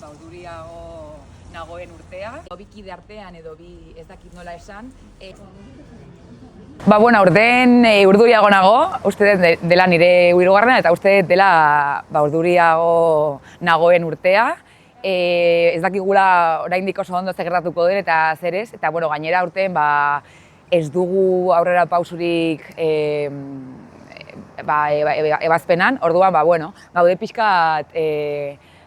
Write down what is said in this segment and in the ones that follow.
urduriago nagoen urtea. Bi kide artean edo bi ez dakit nola esan. Aurten urduriago nago, uste dela nire hirugarrena eta uste dela urduriago nagoen urtea. Ez dakigula oraindik oso ondo zer gertatuko den eta zer ez, eta gainera aurten ez dugu aurrera pausurik ebazpenan, orduan gaude pixkat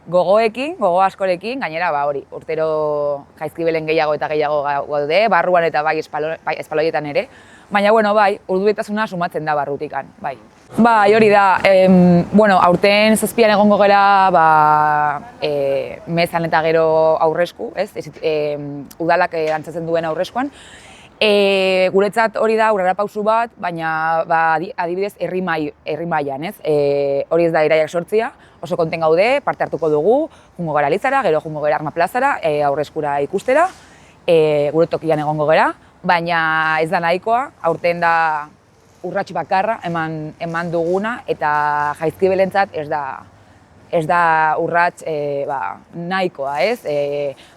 gogo askorekin, gainera urtero Jaizkibelen gehiago eta gehiago gaude, barruan eta bai espaloietan ere, baina urdurietasuna sumatzen da barrutikan, bai. Hori da, aurten 7an egongo gera mezan eta gero aurresku, udalak antzatzen duen aurreskuan. Guretzat hori da aurrerapauso bat, baina adibidez herri mailan, hori ez da iraiak 8, oso konten gaude, parte hartuko dugu, jungo gara Elizara, gero jungo gara Arma plazara, aurreskura ikustera, gure tokian egongo gera, baina ez da nahikoa, aurten da urrats bakarra eman duguna eta Jaizkibelentzat ez da urrats nahikoa, ez?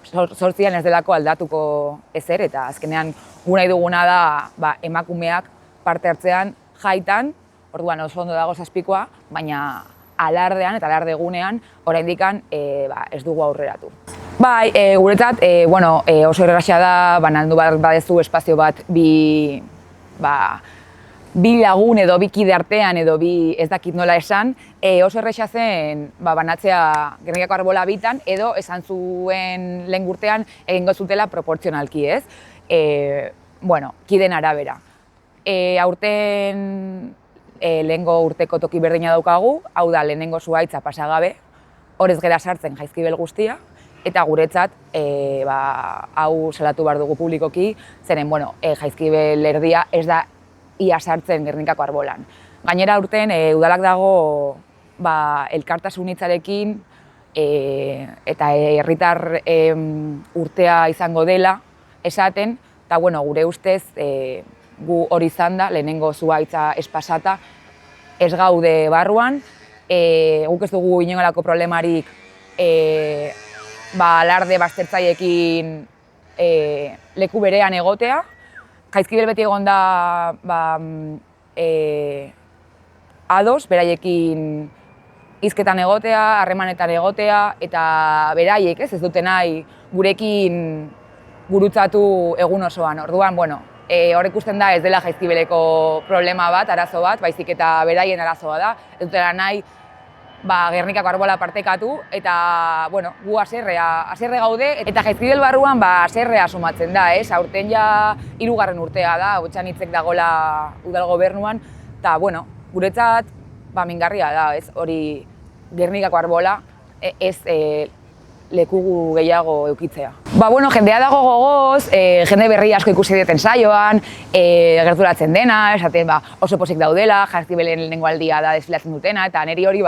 8an ez delako aldatuko ezer eta azkenean gu nahi duguna da emakumeak parte hartzean jaitan, orduan oso ondo dago 7koa, baina alardean eta alardegunean oraindikan ez dugu aurreratu. Guretzat oso erraza da banandu badezu espazio bat bi lagun edo bi kide artean edo bi ez dakit nola esan, oso erraza zen banatzea Gernikako Arbola bitan edo esan zuen lehen urtean egingo zutela proportzionalki, ez? Kideen arabera. Aurten lehengo urteko toki berdina daukagu, hau da lehenengo zuhaitza pasagabe, horrez gera sartzen Jaizkibel guztia, eta guretzat hau salatu behar dugu publikoki, zeren Jaizkibel erdia ez da ia sartzen Gernikako Arbolan. Gainera aurten udalak dago elkartasun hitzarekin eta herritar urtea izango dela esaten, eta gure ustez gu hori izan da, lehenengo zuhaitza ez pasata, ez gaude barruan, guk ez dugu inolako problemarik alarde baztertzaileekin leku berean egotea. Jaizkibel beti egon da ados, beraiekin hizketan egotea, harremanetan egotea, eta beraiek ez dute nahi gurekin gurutzatu egun osoan. Orduan, hor ikusten da ez dela Jaizkibeleko problema bat, arazo bat, baizik eta beraien arazoa da. Ez dutela nahi Gernikako Arbola partekatu, eta gu haserre gaude, eta Jaizkibel barruan haserrea sumatzen da, ez? Aurten ja 3. urtea da, Otxanitzek dagoela udal gobernuan, eta guretzat mingarria da, ez? Hori Gernikako Arbola ez leku gehiago eukitzea. Jendea dago gogoz, jende berri asko ikusi duten saioan, gerturatzen dena, esaten oso pozik daudela, Jaizkibelen lehenengo aldia da desfilatzen dutena, eta niri hori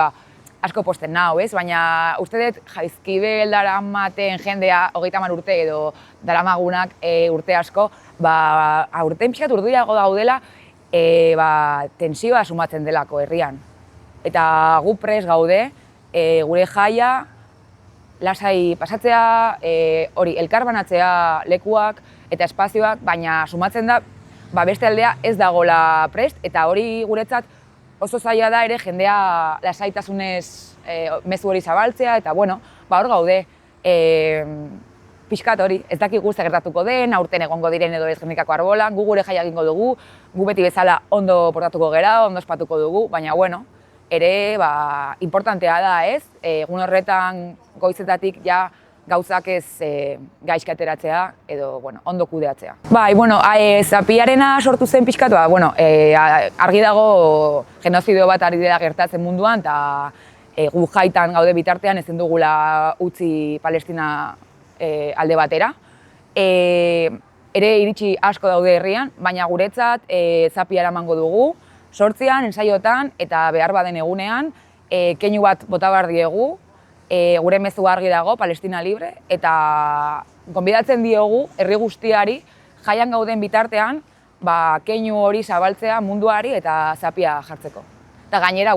asko posten nau, ez? Baina uste dut Jaizkibel daramaten jendea 30 urte edo daramagunak urte asko, aurten pixkat urduriago daudela tensioa sumatzen delako herrian. Eta gu prest gaude, gure jaia lasai pasatzea, elkar banatzea lekuak eta espazioak, baina sumatzen da beste aldea ez dagoela prest, eta hori guretzat oso zaila da ere jendea lasaitasunez mezu hori zabaltzea, eta hor gaude, pixkat hori, ez dakigu zer gertatuko den, aurten egongo diren edo ez Gernikako Arbolan, gu gure jaia egingo dugu, gu beti bezala ondo portatuko gera, ondo ospatuko dugu, baina ere importantea da, ez? Egun horretan goizetatik ja gauzak ez gaizki ateratzea edo ondo kudeatzea. Zapiarena sortu zen pixkat, argi dago genozidio bat ari dela gertatzen munduan, eta gu jaitan gaude bitartean ezin dugula utzi Palestina alde batera. Ere iritsi asko daude herrian, baina guretzat Zapiara emango dugu, 8an, ensaiotan eta behar baden egunean, keinu bat bota behar diegu, gure mezu argi dago, Palestina libre, eta gonbidatzen diogu herri guztiari jaian gauden bitartean keinu hori zabaltzea munduari eta Zapia jartzeko. Eta gainera,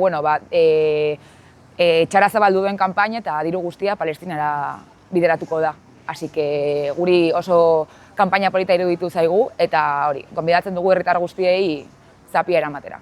txara zabaldu duen kanpaina eta diru guztia Palestinara bideratuko da. Así que guri oso kanpaina polita iruditu zaigu eta hori, gonbidatzen dugu herritar guztiei zapia eramatera.